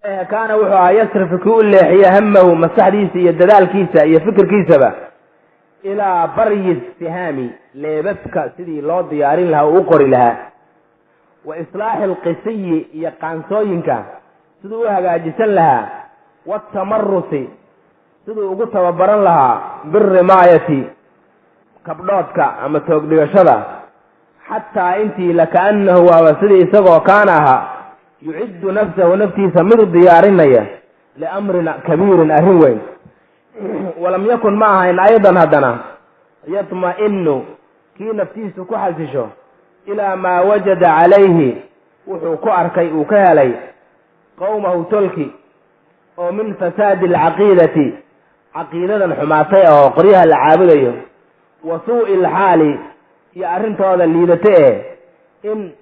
kaana wuxuu ahaa yasrifu kii u leexiya hamahu maskaxdiisa iyo dadaalkiisa iyo fikirkiisaba ilaa baryi sihaami leebabka sidii loo diyaarin lahaa oo u qori lahaa wa islaaxi alqisiyi iyo qaansooyinka siduu u hagaajisan lahaa waatamarusi siduu ugu tababaran lahaa birimaayati kabdhoodka ama toogdhigashada xataa intii lakaannahu waaba sidii isagoo kaana ahaa yuciddu nafsahu naftiisa mid u diyaarinaya liamrin kabiirin arrin weyn walam yakun ma ahayn aydan haddana yatma'inu kii naftiisu ku xasisho ilaa maa wajada calayhi wuxuu ku arkay uu ka helay qowmahu tolki oo min fasaadi alcaqiidati caqiidadan xumaatay oo qoryaha la caabudayo wa suu'i alxaali iyo arrintooda liidata in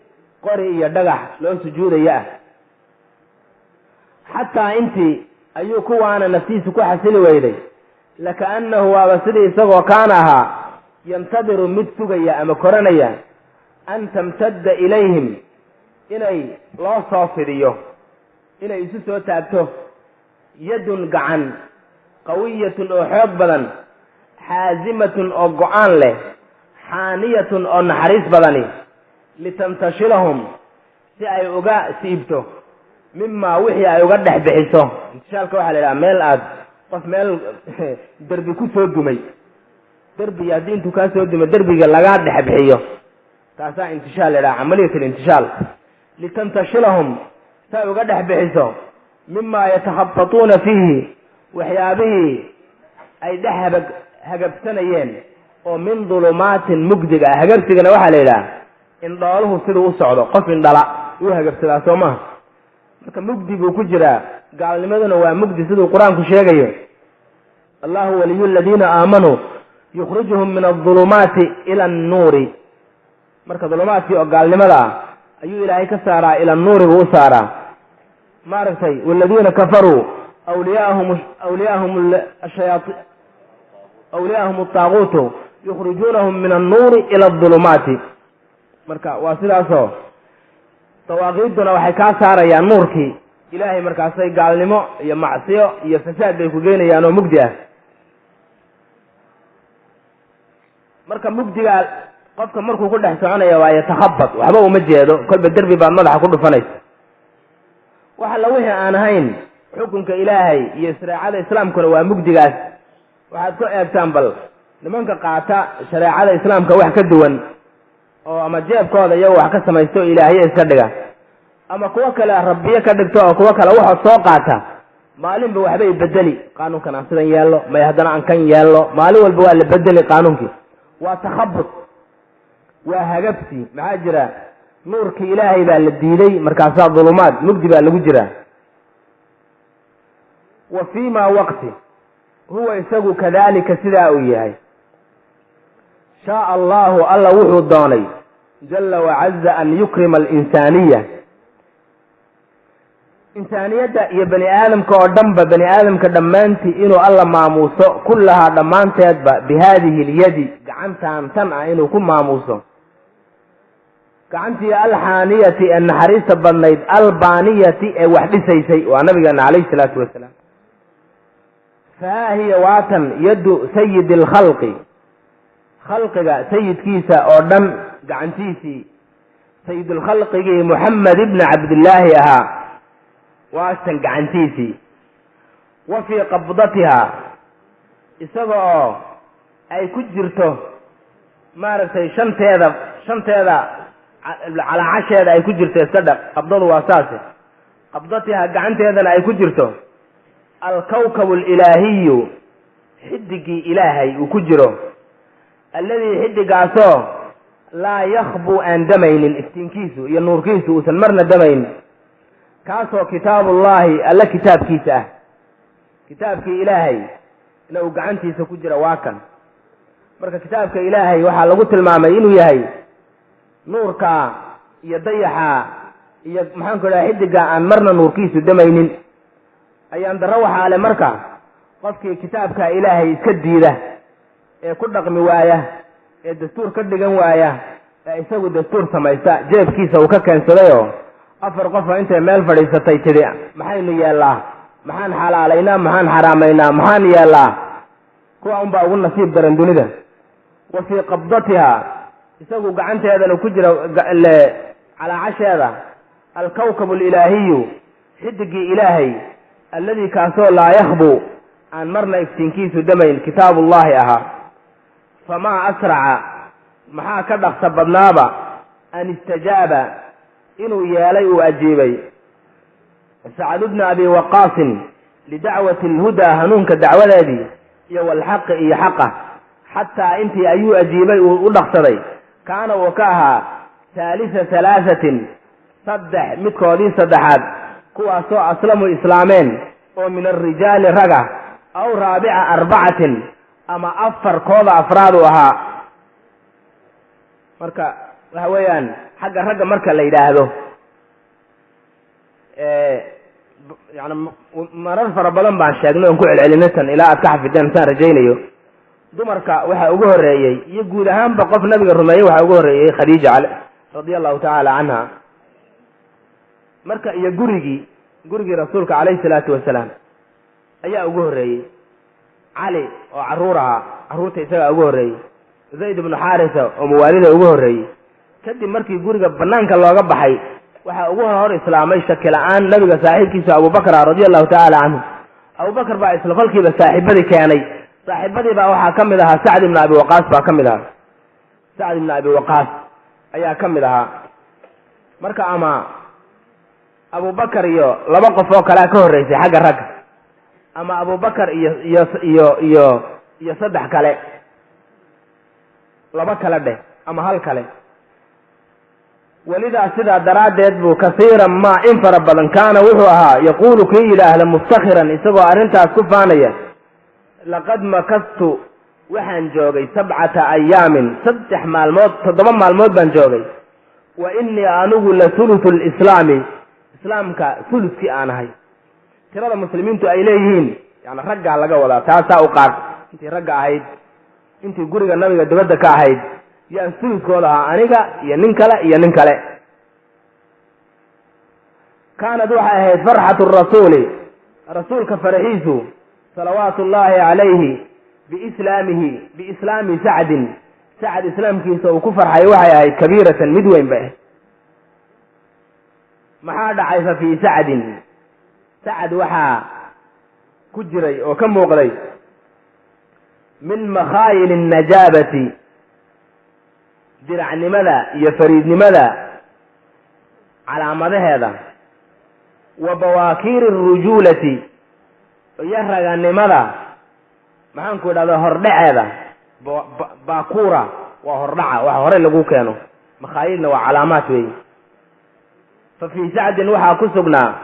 qori iyo dhagax loo sujuudayo ah xataa intii ayuu kuwaana naftiisu ku xasili weyday lakaannahu waaba sidii isagoo kaana ahaa yantadiru mid sugaya ama koranaya an tamtadda ilayhim inay loo soo fidiyo inay isu soo taagto yadun gacan qawiyatun oo xoog badan xaasimatun oo go-aan leh xaaniyatun oo naxariis badani litantashilahum si ay uga siibto mimaa wixii ay uga dhex bixiso intishaalka waxaa la yidhaha meel aad qof meel derbi ku soo dumay derbiga haddii intuu kaa soo dumay derbiga lagaa dhex bixiyo taasaa intishaal la yidhaha camaliyat alintishaal litantashilahum si ay uga dhex bixiso mimaa yatakhabatuuna fiihi waxyaabihii ay dhex hagabsanayeen oo min dulumaatin mugdig ah. hagabsigana waxaa la yidhaha indhooluhu siduu u socdo qof indhala wuu hagabsadaa soo maha marka mugdi buu ku jiraa gaalnimaduna waa mugdi siduu qur-aanku sheegayo allahu waliyu aladiina aamanuu yukhrijuhum min adulumaati ila annuuri marka dulumaadkii oo gaalnimada ah ayuu ilaahay ka saaraa ila annuuri buu u saaraa maaragtay waladiina kafaruu awliyaahum ataaguutu yukhrijuunahum min annuuri ila adulumaati marka waa sidaasoo dawaaqiiduna waxay kaa saarayaan nuurkii ilaahay markaasay gaalnimo iyo macsiyo iyo fasaad bay ku geynayaan oo mugdi ah. marka mugdigaa qofka markuu ku dhex soconaya waa yatakhabad waxba uma jeedo kolba derbi baad madaxa ku dhufanaysa wax alla wixii aan ahayn xukunka ilaahay iyo shareecada islaamkuna waa mugdigaas. waxaad ku eegtaan bal nimanka qaata shareecada islaamka wax ka duwan oo ama jeebkooda iyago wax ka samaysto ilaahye iska dhiga ama kuwo kale rabbiye ka dhigto oo kuwo kale waxood soo qaata maalinba waxbay bedeli qaanuunkan aan sidan yeello may haddana aan kan yeello maalin walba waa la bedeli qaanuunkii waa takhabud waa hagabsi maxaa jira nuurkii ilaahay baa la diiday markaasaa dulumaad mugdi baa lagu jiraa. wa fii maa waqti huwa isagu kadaalika sidaa uu yahay shaaa allahu alla wuxuu doonay jalla wacaza an yukrima alinsaaniya insaaniyadda iyo bani aadamka oo dhanba bani aadamka dhammaantii inuu alla maamuuso kullahaa dhammaanteedba bihaadihi lyadi gacantan tan ah inuu ku maamuuso gacantii alxaaniyati ee naxariista badnayd albaaniyati ee wax dhisaysay waa nabigeena calayhi salaatu wasalaam. fahaa hiya waatan yaddu sayidi alkhalqi khalqiga sayidkiisa oo dhan gacantiisii sayidulkhalqigii moxamed ibni cabdillaahi ahaa waatan gacantiisii wa fii qabdatihaa isaga oo ay ku jirto maaragtay shanteeda calaacasheeda ay ku jirto iska dhaq qabdadu waa saase qabdatihaa gacanteedana ay ku jirto alkawkabu alilaahiyu xidigii ilaahay uu ku jiro alladii xidigaasoo laa yakhbu aan damaynin iftiinkiisu iyo nuurkiisu uusan marna damaynin kaasoo kitaabullaahi alla kitaabkiisa ah. kitaabkii ilaahay ina uu gacantiisa ku jira waa kan. marka kitaabka ilaahay waxaa lagu tilmaamay inuu yahay nuurka iyo dayaxa iyo maxaanku idhaha xidiga aan marna nuurkiisu damaynin. ayaan darro waxaa le marka qofkii kitaabka ilaahay iska diida ee ku dhaqmi waaya ee dastuur ka dhigan waaya ee isagu dastuur samaysta jeebkiisa uu ka keensadayoo afar qof intay meel fadhiisatay tiri maxaynu yeelaa maxaan xalaalaynaa maxaan xaraamaynaa maxaan yeelaa kuwa unbaa ugu nasiib daran dunida wa fii qabdatiha isagu gacanteedana ku jira calaacasheeda alkawkab alilaahiyu xidigii ilaahay alladii kaasoo laa yakhbu aan marna iftiinkiisu damayn kitaabullaahi ahaa famaa asraca maxaa ka dhaqsa badnaaba an istajaaba inuu yeelay uu ajiibay sacd bni abi waqaasin lidacwati alhudaa hanuunka dacwadeedii iyo walxaqi iyo xaqa xataa intii ayuu ajiibay uu u dhaqsaday kaana uu ka ahaa haalisa halaahatin saddex midkoodii saddexaad kuwaasoo aslamu islaameen oo min alrijaali raga aw raabica arbacatin ama afarkooda afraad u ahaa. marka waxa weeyaan xagga ragga marka la yidhaahdo yani marar fara badan baan sheegnay oon ku celcelinay tan ilaa aad ka xafideen saan rajaynayo. dumarka waxaa ugu horreeyey iyo guud ahaanba qof nabiga rumeeyey waxaa ugu horreeyey khadiija radia allahu tacaala canha. marka iyo gurigii rasuulka calayhi salaatu wasalaam ayaa ugu horreeyey. cali oo carruur ahaa carruurta isagaa ugu horreeyey. zayd ibnu xaarisa oo mawaalida ugu horreeyey. kadib markii guriga banaanka looga baxay waxaa ugu hor islaamay shaki la-aan nabiga saaxiibkiisa abubakra radia allahu tacaala canhu. abubakar baa isla kolkiiba saaxiibadii keenay. saaxiibadii baa waxaa ka mid ahaa sacd ibn abi waqaas baa ka mid ahaa. sacd ibn abi waqaas ayaa ka mid ahaa. marka ama abubakar iyo laba qof oo kalea ka horreysay xagga ragga, ama abubakar iyo saddex kale, laba kale dheh ama hal kale. welidaa sidaa daraaddeed buu kasiiran maa in fara badan kaana wuxuu ahaa yaquulu kii yidhaahda muftakhiran isagoo arrintaas ku faanaya laqad makastu waxaan joogay 7 ayaamin 3 maalmood 7 maalmood baan joogay. wa innii anigu la thuluthu lislaami islaamka thuluskii aan ahay. tirada muslimiintu ay leeyihiin yani raggaa laga wadaa taasaa u qaad. intii ragga ahayd intii guriga nabiga dibadda ka ahayd yaan thuluskooda ahaa aniga iyo nin kale iyo nin kale. kaanad waxay ahayd farxatu rasuuli rasuulka faraxiisu salawaatu ullaahi calayhi biislaami sacdin sacd islaamkiisa uu ku farxay waxay ahayd kabiiratan mid weyn bay ahayd. maxaa dhacay fa fii sacdin sacd waxaa ku jiray oo ka muuqday min makhaayil najaabati diracnimada iyo fariidnimada calaamadaheeda, wa bawaakiiri arujuulati iyo raganimada maxaanku idhahda hordhaceeda. baakura waa hordhaca waxa hore lagu keeno, makhaayilna waa calaamaad weeye. fa fii sacdin waxaa ku sugnaa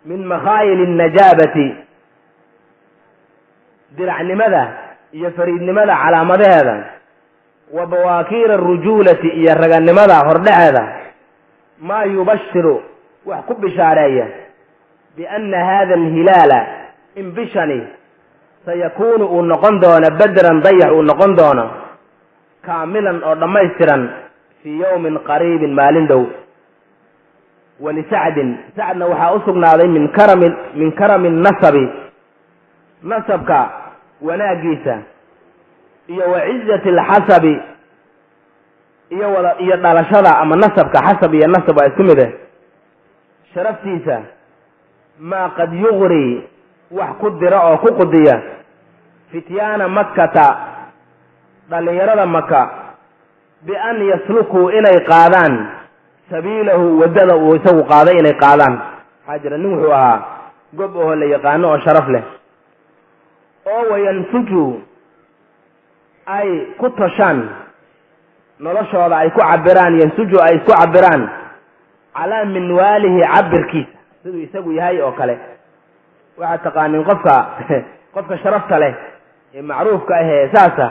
min makhaayili najaabati diracnimada iyo fariidnimada calaamadaheeda, wa bawaakiir arujuulati iyo raganimada hordhaceeda maa yubashiru wax ku bishaareeya bianna hada alhilaala in bishani sayakuunu uu noqon doono badran dayax uu noqon doono kaamilan oo dhammaystiran fii yowmin qariibin maalin dhow. walisacdin sacdna waxaa u sugnaaday min karami nasabi nasabka wanaagiisa iyo wa cizati alxasabi iyo dhalashada ama nasabka. xasab iyo nasab waa isku mid ah. sharaftiisa maa qad yuqri wax ku dira oo ku qudiya fityaana makkata dhallinyarada maka bian yaslukuu inay qaadaan sabiilahu waddada uu isagu qaaday inay qaadaan. waxaa jira nin wuxuu ahaa gob oo la yaqaano oo sharaf leh oo wayansuju ay ku toshaan noloshooda ay ku cabiraan, yansuju ay isku cabiraan calaa minwaalihi cabirkiisa siduu isagu yahay oo kale. waxaad taqaanin qofka sharafta leh ee macruufka ahee saasa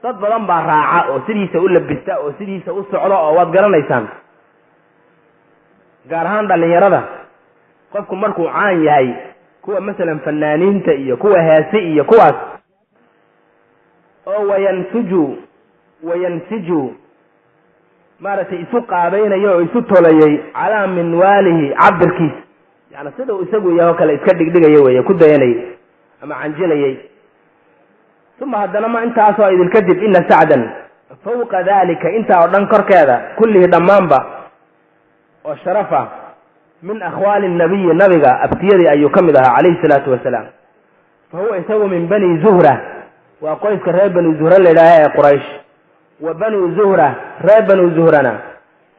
dad badan baa raaca oo sidiisa u labista oo sidiisa u socdo oo waad garanaysaan. gaar ahaan dhallinyarada qofku markuu caan yahay, kuwa masalan fanaaniinta iyo kuwa heesi iyo kuwaas, oo wayansiju maaragtay isu qaabaynayo oo isu tolayay calaa minwaalihi cabirkiisa yani sidau isagu yaho kale iska dhigdhigayo weeye ku dayanayay ama canjilayay uma haddana ma intaasoo idin kadib ina sacdan fawqa dalika intaa oo dhan korkeeda kullihii dhammaanba oo sharafa min akhwaali nabiyi nabiga abtiyadii ayuu ka mid ahaa calayhi salaatu wasalaam fa huwa isagu min bani zuhra waa qoyska reer bani zuhra la yidhaaha ee quraysh wa bani zuhra reer bani zuhrana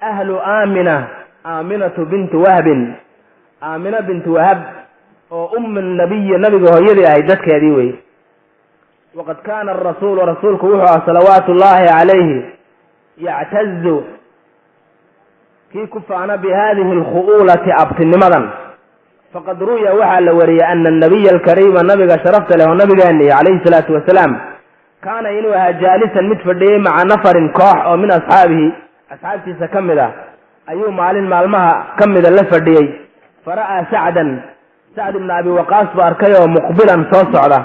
ahlu aamina aaminatu bintu wahbin aamina bintu wahab oo nabiyi nabiga hooyadii ahay dadkeedii wey waqad kaana arasuulu rasuulku wuxuu ah salawaatu ullaahi calayhi yactazu kii ku faana bihadihi alkhu'uulati abtinimadan faqad ru'ya waxaa la wariyey ana anabiya alkariima nabiga sharafta leh oo nabigeeni calayhi salaatu wasalaam kaana inuu ahaa jaalisan mid fadhiyey maca nafarin koox oo min asxaabihi asxaabtiisa ka mid ah ayuu maalin maalmaha ka mida la fadhiyey fara'aa sacd ibna abi waqaas buu arkay oo muqbilan soo socda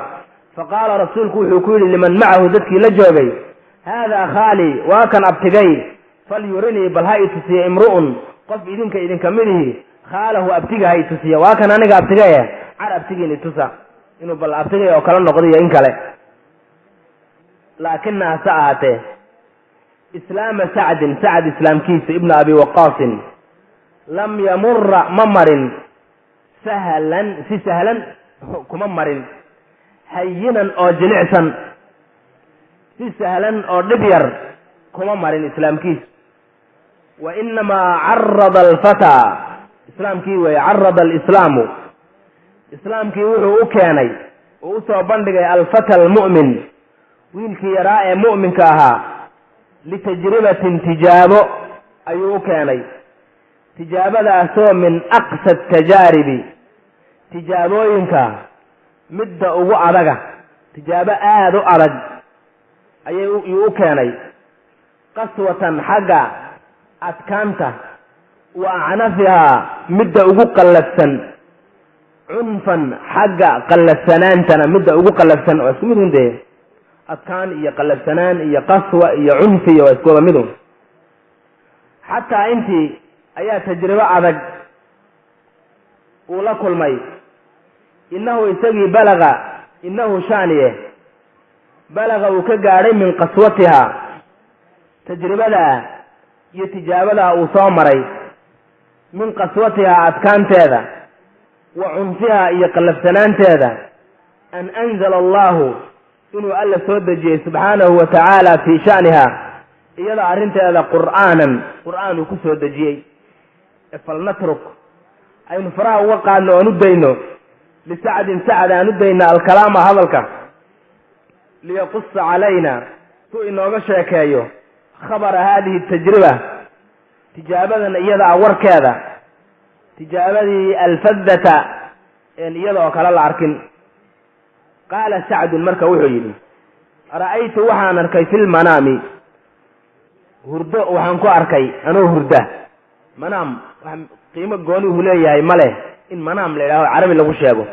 faqaala rasuulku wuxuu ku yidhi liman macahu dadkii la joogay haadaa khaali waa kan abtigay falyurinii bal ha itusiya imru'un qof idinka midihi khaalahu abtiga ha itusiya waa kan aniga abtigaye car abtigiin itusa inuu bal abtigay oo kala noqdayo in kale laakina hase ahaatee islaama sacd islaamkiisa ibna abi waqaasin lam yamura ma marin si sahlan kuma marin hayinan oo jilicsan si sahlan oo dhib yar kuma marin islaamkiisu wa inamaa carada alfataa islaamkii weeye carada alislaamu islaamkii wuxuu u keenay uu usoo bandhigay alfata almu'min wiilkii yaraa ee mu'minka ahaa litajribatin tijaabo ayuu u keenay tijaabadaasoo min aqsa tajaaribi tijaabooyinka midda ugu adaga tijaabo aada u adag ayuu u keenay qaswatan xagga adkaanta wa acnafihaa midda ugu qallafsan cunfan xagga qallafsanaantana midda ugu qallafsan oo isku midun dee adkaan iyo qallafsanaan iyo qaswa iyo cunfi waa isku wada midun xataa intii ayaa tajribo adag uu la kulmay innahu isagii innahu shaaniye balaga uu ka gaadhay min qaswatihaa tajribadaa iyo tijaabadaa uu soo maray min qaswatihaa adkaanteeda wa cunfihaa iyo qallafsanaanteeda an anzala allahu inuu alla soo dejiyey subxaanahu wa tacaala fii sha'nihaa iyada arrinteeda qur'aan uu ku soo dejiyey falnatruk aynu faraha uga qaadno oon u dayno lisacdin sacd aan u dayna alkalaama hadalka liyaqusa calayna su inooga sheekeeyo khabara haadihi tajriba tijaabadan iyadaa warkeeda tijaabadii alfadata een iyada oo kale la arkin qaala sacdun marka wuxuu yidhi ra'aytu waxaan arkay fi lmanaami hurdo waxaan ku arkay anoo hurda manaam qiimo goonihu leeyahay ma leh in manaam la yidhaaho carabi lagu sheego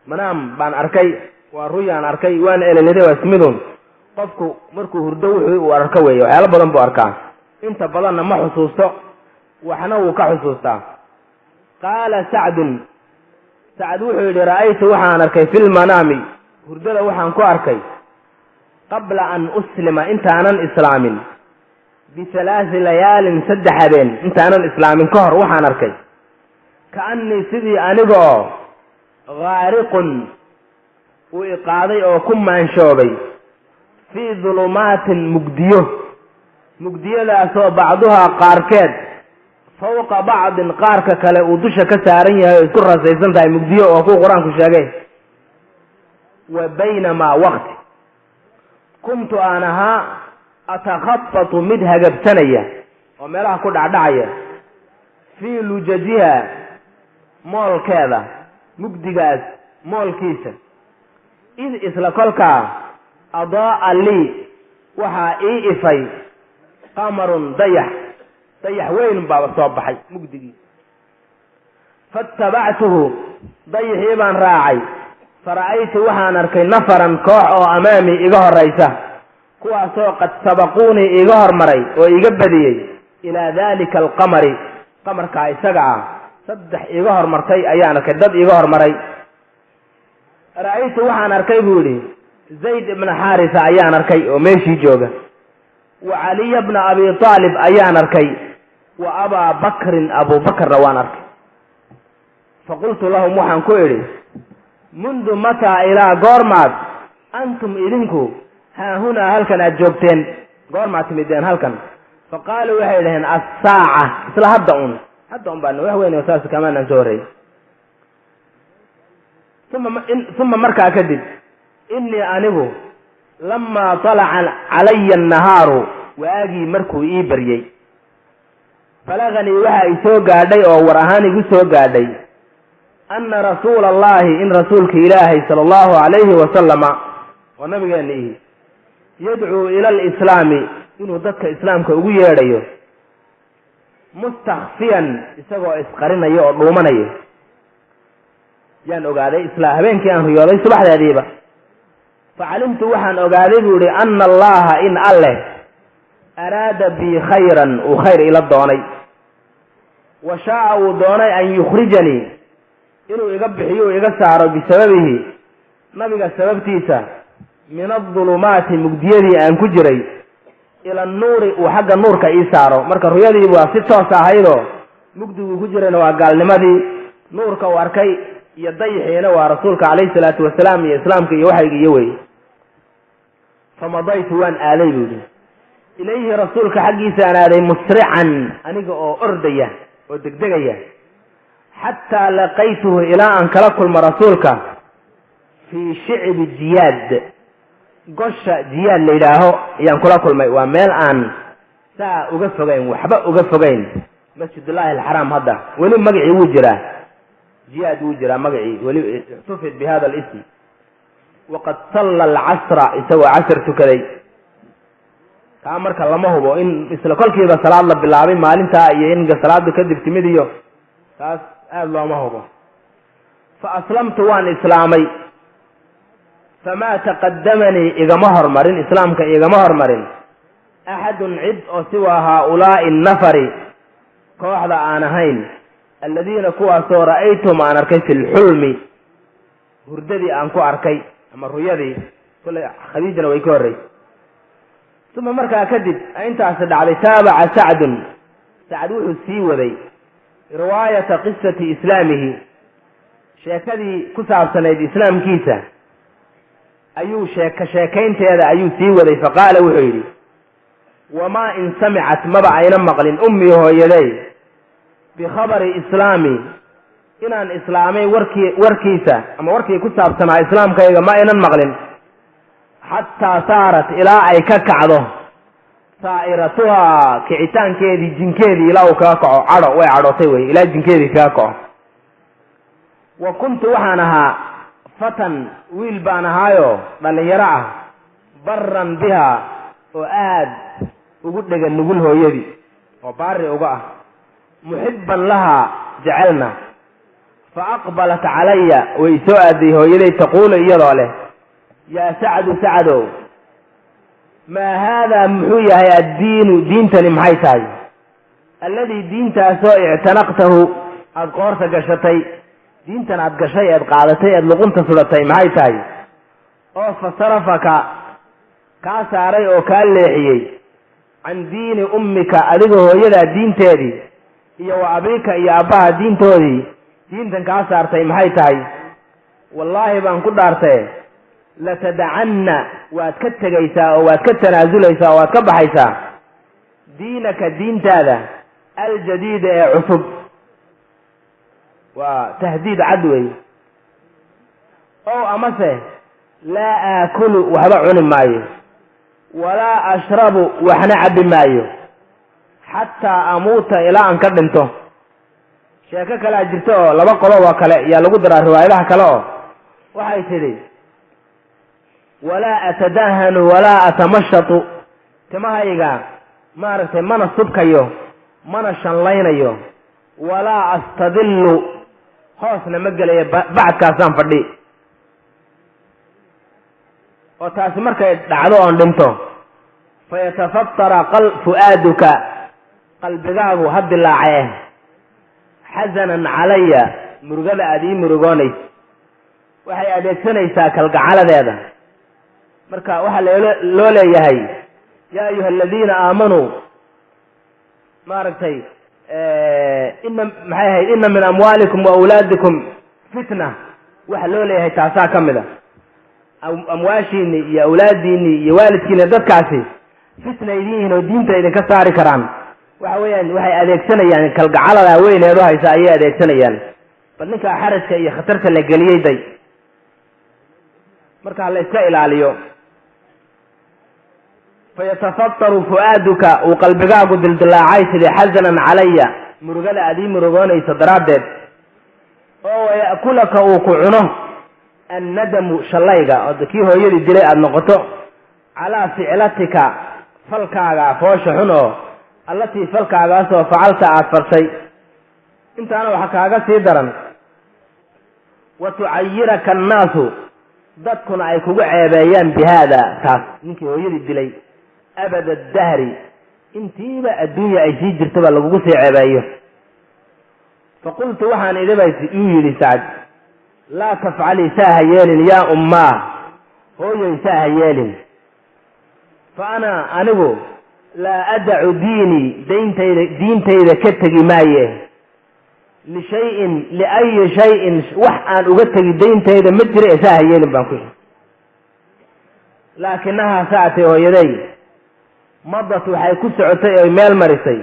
manaam baan arkay waa ruyaan arkay waana elelede waa ismidun qofku markuu hurdo wuxuu uu arko weeye waxyaalo badan buu arkaa inta badanna ma xusuusto waxna wuu ka xusuustaa qaala sacd wuxuu yidhi ra'aytu waxaan arkay fi lmanaami hurdada waxaan ku arkay qabla an uslima intaanan islaamin bihalaasi layaalin 3 habeen intaanan islaamin ka hor waxaan arkay kaannii sidii aniga oo ghaariqun uu iqaaday oo ku maanshoobay fii dulumaatin mugdiyadaasoo bacduhaa qaarkeed fawqa bacdin qaarka kale uu dusha ka saaran yahay oo isku rasaysan tahay mugdiyo oo kuu qur-aanku sheegay wa baynamaa waqti kuntu aan ahaa atakhabatu mid hagabsanaya oo meelaha ku dhacdhacaya fii lujajiha moolkeeda mugdigaas moolkiisa id isla kolkaa adaa'a lii waxaa ii ifay qamarun dayax weyn baaba soo baxay mugdigii faattabactuhu dayaxii baan raacay fara'aytu waxaan arkay nafaran koox oo amaamii iga horraysa kuwaasoo qad sabaquunii iiga hormaray oo iiga badiyey ilaa dalika alqamari qamarkaa isaga ah 3 iga hormartay ayaan arkay dad iga hormaray ra'aytu waxaan arkay buu yidhi zayd ibn xaarisa ayaan arkay oo meeshii jooga wa caliy bna abi aalib ayaan arkay wa abaa bakrin abubakarna waan arkay faqultu lahum waxaan ku idhi mundu mataa ilaa goormaad antum idinku haahunaa halkan aad joogteen goormaad timideen halkan faqaaluu waxay dhaheen assaaca isla hadda un baan wax weyn oo saas kamaanaan soo horey uma markaa kadib innii anigu lamaa talaca calaya annahaaru waagii markuu ii baryey balaganii waxa i soo gaadhay oo war ahaan igu soo gaadhay anna rasuula allahi in rasuulka ilaahay sala allahu calayhi wasalama oo nabigeena ihi yadcuu ila alislaami inuu dadka islaamka ugu yeedhayo mustakfiyan isagoo isqarinayo oo dhuumanayo yaan ogaaday isla habeenkii aan riyooday subaxdeediiba facalimtu waxaan ogaaday buu ihi anna allaha in alleh araada bii khayran uu khayr ila doonay wa shaa'a uu doonay an yukhrijanii inuu iga bixiyo iga saaro bisababihi nabiga sababtiisa min adulumaati mugdiyadii aan ku jiray ila annuuri uu xagga nuurka ii saaro marka ruyadiibu waa si toos ahaydoo mugdiguu ku jirayna waa gaalnimadii nuurka uu arkay iyo dayixiina waa rasuulka calayhi salaatu wasalaam iyo islaamka iyo waxayga iyo wey famadaytu waan aaday buu yidhi ilayhi rasuulka xaggiisa aan aaday musrican aniga oo ordaya oo degdegaya xataa laqaytuhu ilaa aan kala kulmo rasuulka fii shicbi jiyaad gosha jiyaad la yidhaaho ayaan kula kulmay waa meel aan saa uga fogayn waxba uga fogayn masjidullaahi alxaraam hadda weli magacii wuu jiraa jiyaad wuu jiraa magacii weli tufid bi hada alism waqad salla alcasra isagoo casr tukaday kaa marka lama hubo in isla kolkiiba salaad la bilaabay maalintaa iyo in salaada kadib timid iyo taas aada looma hubo fa aslamtu waan islaamay famaa taqadamanii igama hormarin islaamka igama hormarin axadun cid oo siwaa haaulaa'i annafari kooxda aan ahayn alladiina kuwaasoo ra'aytum aan arkay fi lxulmi hurdadii aan ku arkay ama ruyadii kullay khadiijana way ka horraysay uma markaa kadib intaasi dhacday taabaca sacd wuxuu sii waday riwaayata qisati islaamihi sheekadii ku saabsanayd islaamkiisa ayuu sheekaynteeda ayuu sii waday faqaala wuxuu yidhi wamaa in samicat maba ayna maqlin ummii hooyaday bikhabari islaami inaan islaamay warkiisa ama warkii ku saabsanaa islaamkayga ma aynan maqlin xataa saarat ilaa ay ka kacdo saa'iratuhaa kicitaankeedii jinkeedii ilaa uu kaga kaco cadho way cadhootay wey ilaa jinkeedii kaga kaco wa kuntu waxaan ahaa fatan wiil baan ahaayo dhallinyaro ah barran biha oo aad ugu dhega nugul hooyadii oo baari uga ah muxibban lahaa jecelna fa aqbalat calaya way soo aaday hooyaday taquulu iyadoo leh yaa sacdu sacdow maa haadaa muxuu yahay addiinu diintani maxay tahay alladii diintaasoo ictanaqtahu aada qoorta gashatay diintan aada gashay eed qaadatay eed luqunta sudatay maxay tahay oo fasarafaka kaa saaray oo kaa leexiyey can diini ummika adiga hooyadaa diinteedii iyo wa abiika iyo abbaha diintoodii diintan kaa saartay maxay tahay wallaahi baan ku dhaartay latadacanna waad ka tegaysaa oo waad ka tanaasulaysaa oo waad ka baxaysaa diinaka diintaada aljadiida ee cusub waa tahdiid cad wey ow amase laa aakulu waxba cuni maayo walaa ashrabu waxna cabbi maayo xataa amuuta ilaa aan ka dhinto sheeko kalea jirto oo laba qolo oo kale yaa lagu daraa riwaayadaha kale oo waxay tidhi walaa atadahanu walaa atamashatu timahayga maaragtay mana subkayo mana shanlaynayo walaa astadillu hoosna ma gelayo bacadkaasaan fadhi oo taasi markay dhacdo oon dhinto fayatafattara fu'aaduka qalbigaagu ha dilaacee xasanan calaya murugada aad ii murugoonayso waxay adeegsanaysaa kalgacaladeeda marka waxaa loo leeyahay yaa ayuha aladiina aamanuu maaragtay maxay ahayd ina min amwaalikum wa awlaadikum fitna waxa loo leeyahay taasaa ka mid a amwaashiini iyo awlaadiini iyo waalidkiina dadkaasi fitna idin yihiin oo diinta idinka saari karaan waxa weeyaan waxay adeegsanayaan kalgacalada weyneed u haysa ayay adeegsanayaan bal ninkaa xarajka iyo khatarta la geliyey day marka la iska ilaaliyo fayatafattaru fu'aaduka uu qalbigaagu dildilaacay sidii xasanan calaya murugada aad ii murugoonayso daraaddeed oo waya'kulaka uu ku cuno annadamu shallayga oo kii hooyadii dilay aada noqoto calaa ficlatika falkaaga foosha xun oo allatii falkaagaasoo facalta aada fartay intaana waxa kaaga sii daran wa tucayiraka annaasu dadkuna ay kugu ceebeeyaan bihaada taas ninkii hooyadii dilay abada adahri intiiba adduunya ay sii jirtaba lagugu sii ceebeeyo faqultu waxaan ii yidhi sacd laa tafcalii saaha yeelin yaa ummaa hooyoy saaha yeelin fa ana anigu laa adacu diinii diintayda ka tegi maaye lishayin liayi shayin wax aan uga tegi dayntayda ma jira ee saaha yeelin baan ku yidhi laakinahaa saatay hooyaday madat waxay ku socotay oy meel marisay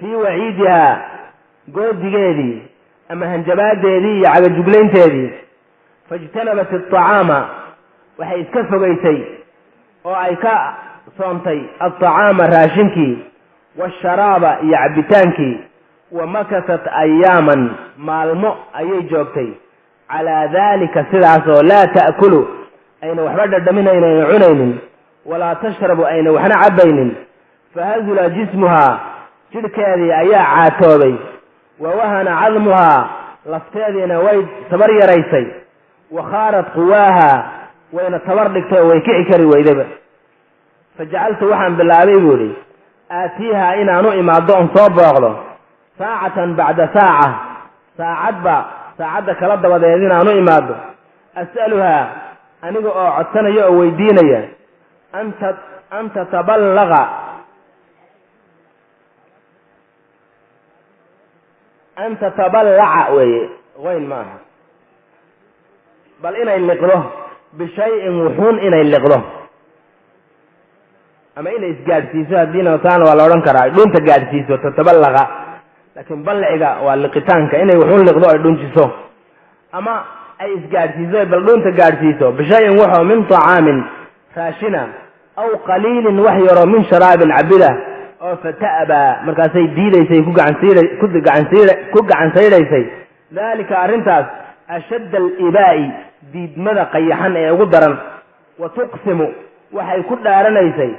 fii waciidihaa goodigeedii ama hanjabaadeedii iyo cagajuglaynteedii faijtanabat alطacaama waxay iska fogaysay oo ay ka soontay alطacaama raashinkii waasharaaba iyo cabbitaankii wa makasat ayaaman maalmo ayay joogtay calaa daalika sidaasoo laa ta'kulu ayna waxba dhadhaminayn ayna cunaynin walaa tashrabu ayna waxna cabbaynin fahazula jismuhaa jidhkeedii ayaa caatoobay wa wahana cadmuhaa lafteediina way tabar yaraysay wa khaarat quwaaha wayna tabar dhigtay oo way kici kari weydaba fajacaltu waxaan bilaabay buu idhi aatiihaa inaanu imaaddo on soo booqdo saacatan bacda saaca saacadda kala dabadeed inaanu imaaddo as'aluhaa aniga oo codsanaya oo weydiinaya an tataballaca weeye qoyn maaha bal inay liqdo bishayin wuxuun inay liqdo ama inay isgaadhsiiso haddiina taana waa la odhan karaa ay dhunta gaadhsiiso tataballaqa laakiin balliciga waa liqitaanka inay wuxuun liqdo ay dhunjiso ama ay isgaadhsiiso bal dhunta gaadhsiiso bishayin wuxuu min طacaamin raashina aw qaliilin wax yaroo min sharaabin cabida oo fata'baa markaasay diidaysay ku gacan saydaysay daalika arrintaas ashadda alibaa'i diidmada qayaxan ee ugu daran wa tuqsimu waxay ku dhaaranaysay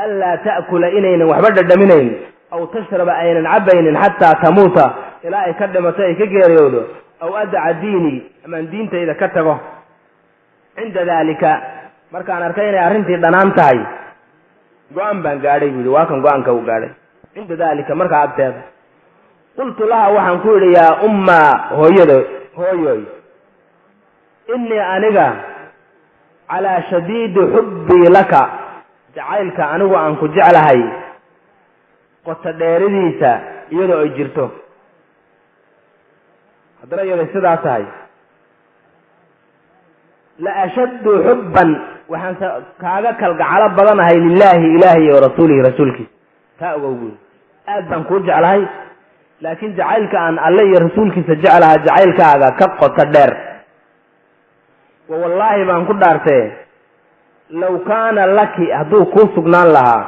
anlaa ta'kula inaynan waxba dhadhaminayn aw tashraba aynan cabbaynin xataa tamuuta ilaa ay ka dhimato ay ka geeriyoodo aw adaca diinii amaan diintayda ka tago cinda daalika markaan arkay inay arrintii dhanaan tahay go-aan baan gaadhay buu yidhi waa kan go-aanka uu gaadhay cinda daalika markaa agteeda qultu laha waxaan ku yidhi yaa ummaa hooyoy innii aniga calaa shadiidi xubbii laka jacaylka anigu aan ku jeclahay qoto dheeridiisa iyadoo ay jirto haddana iyaday sidaa tahay la ashaddu xubban waxaan kaaga kalgacalo badanahay lilaahi ilaahi iyo rasuulihi rasuulkiisa taa ogow buuri aad baan kuu jeclahay laakiin jacaylka aan alle iyo rasuulkiisa jeclaha jacaylkaaga ka qoto dheer wa wallaahi baan ku dhaartee low kaana laki hadduu kuu sugnaan lahaa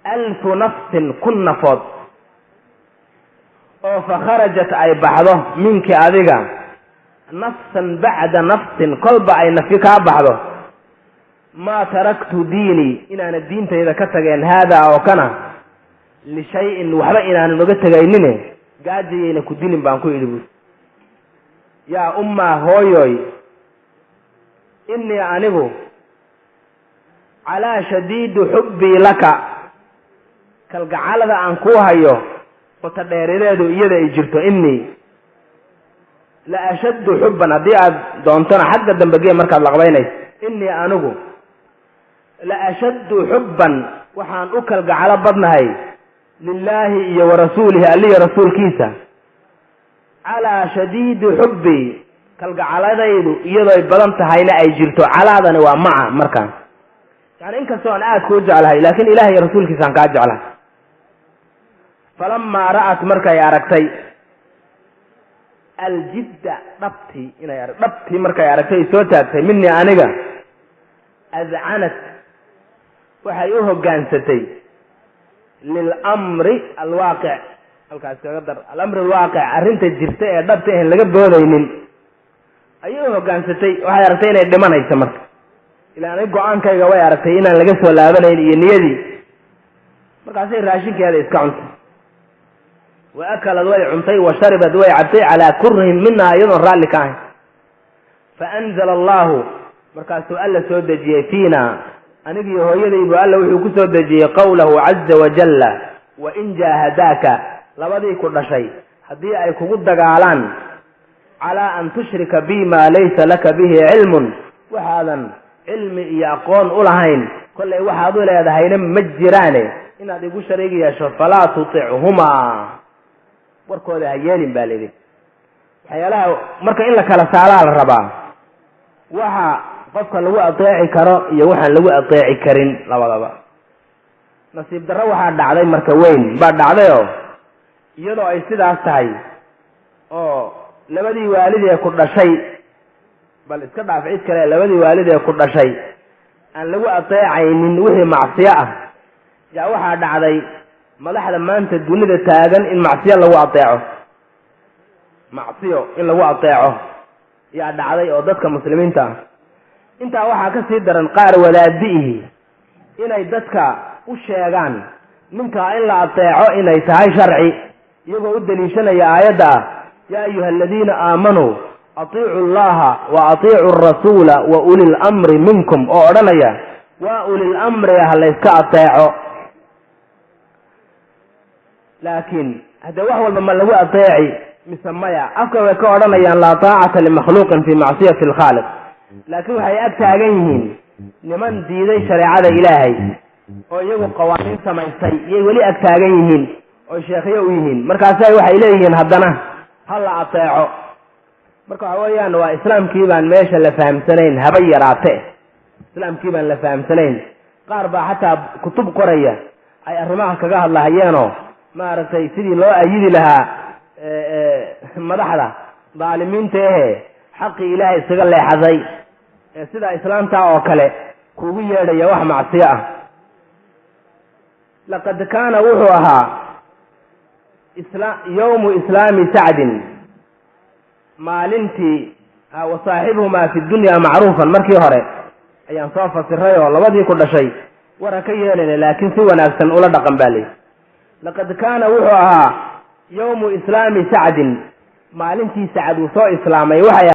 1000 nafsin kun nafood oo fa kharajat ay baxdo minki adiga nafsan bacda nafsin kolba ay nafi kaa baxdo maa taraktu diinii inaana diintayda ka tageen haadaa oo kana lishayin waxba inaanan uga tegaynine gaajayayna ku dilin baan ku idhi buuri yaa ummaa hooyoy innii anigu calaa shadiidi xubbii laka kalgacalada aan ku hayo qota dheerideedu iyada ay jirto inni la ashaddu hubban haddii aad doontana xagga dambe gee markaad laqbaynayso inni anigu la ashaddu hubban waxaan u kalgacalo badnahay lillaahi iyo warasuulihi alliya rasuulkiisa calaa shadiidi xubbi kalgacaladaydu iyadoo ay badan tahayna ay jirto calaadani waa maca markaan yani inkastoo aan aad kuu jeclahay laakiin ilaah iyo rasuulkiisaan kaa jeclahay falamaa ra'at markay aragtay aljidda dhabtii markay aragtay soo taagtay minii aniga adcanat waxay u hoggaansatay lilamri alwaaqic halkaas kaga dar alamri alwaaqic arrinta jirta ee dhabta ahan laga boodaynin ayay u hoggaansatay waxay aragtay inay dhimanayso marka ilaa aniga go-aankayga way aragtay inaan laga soo laabanayn iyo niyadii markaasay raashinkeeda iska cuntay wa akalad way cuntay wa sharibad way cabtay calaa kurhin minhaa iyadoon raalli ka ahayn faanzala allahu markaasuu alla soo dejiyey fiina anigiiyo hooyadaybu alla wuxuu ku soo dejiyey qawlahu caza wajalla wain jaahadaaka labadii ku dhashay haddii ay kugu dagaalaan calaa an tushrika bi maa laysa laka bihi cilmun waxaadan cilmi iyo aqoon u lahayn kollay waxaad u leedahayna ma jiraane inaad igu shariig yeesho falaa tutichumaa warkooda ha yeelin baa layidhi waxyaalaha marka in la kala saaraa la rabaa waxa qofka lagu adeeci karo iyo waxaan lagu adeeci karin labadaba nasiib darro waxaa dhacday marka weyn baa dhacdayoo iyadoo ay sidaas tahay oo labadii waalid ee ku dhashay bal iska dhaaf cid kale labadii waalid ee ku dhashay aan lagu adeecaynin wixii macsiyo ah yaa waxaa dhacday madaxda maanta dunida taagan in macsiyo lagu adeeco macsiyo in lagu adeeco yaa dhacday oo dadka muslimiinta ah intaa waxaa ka sii daran qaar wadaadiihi inay dadka u sheegaan ninkaa in la adeeco inay tahay sharci iyagoo u daliishanaya aayadda ah yaa ayuha aladiina aamanuu atiicu allaha wa atiicu arasuula wa ulil amri minkum oo odhanaya waa ulil amri ah layska adeeco laakiin haddee wax walba ma lagu adeeci mise maya afka way ka odhanayaan laa taacata limakhluuqin fii macsiyati alkhaaliq laakiin waxay ag taagan yihiin niman diiday shareecada ilaahay oo iyagu qawaaniin samaystay iyay weli ag taagan yihiin oo sheekhyo u yihiin markaasa waxay leeyihiin haddana ha la adeeco marka waxa weeyaan waa islaamkii baan meesha la fahamsanayn haba yaraate islaamkii baan la fahamsanayn qaar baa xataa kutub qoraya ay arrimaha kaga hadlahayeenoo maaragtay sidii loo ayidi lahaa madaxda daalimiinta ehe xaqii ilaahay isaga leexaday ee sida islaamtaa oo kale kugu yeedhaya wax macsiyo ah laqad kaana wuxuu ahaa yowmu islaami sacdin maalintii wa saaxibuhumaa fi dunya macruufan markii hore ayaan soo fasiray oo labadii ku dhashay wara ka yeelayna laakiin si wanaagsan ula dhaqan baa layidhi laqad kaana wuxuu ahaa yowmu islaami sacdin maalintii sacad uu soo islaamay waxay